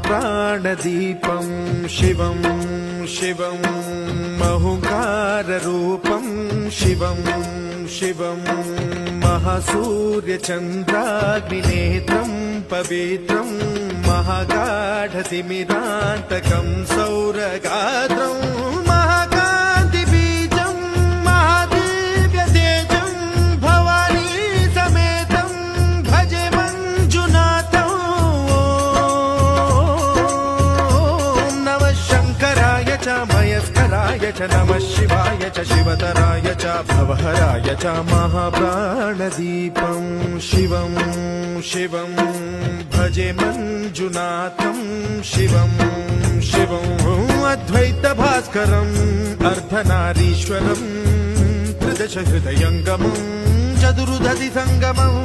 महाप्राणदीपं शिवं शिवं महुकाररूपं शिवं शिवं महासूर्यचन्द्राग्निनेत्रं पवित्रं महागाढतिमिरान्तकं सौरगात्रं महाकान्तिबीजं महादिव्यतेजं भवानी समेतं भजे मञ्जुनाथं। ॐ नमः शङ्कराय च मयस्कराय च नमः शिवाय च शिवतराय च भवहराय च महाप्राणदीपं शिवं शिवं भजे मञ्जुनाथं शिवं शिवं अद्वैतभास्करम् अर्धनारीश्वरं त्रिदश हृदयङ्गमं चतुर्दधि सङ्गमम्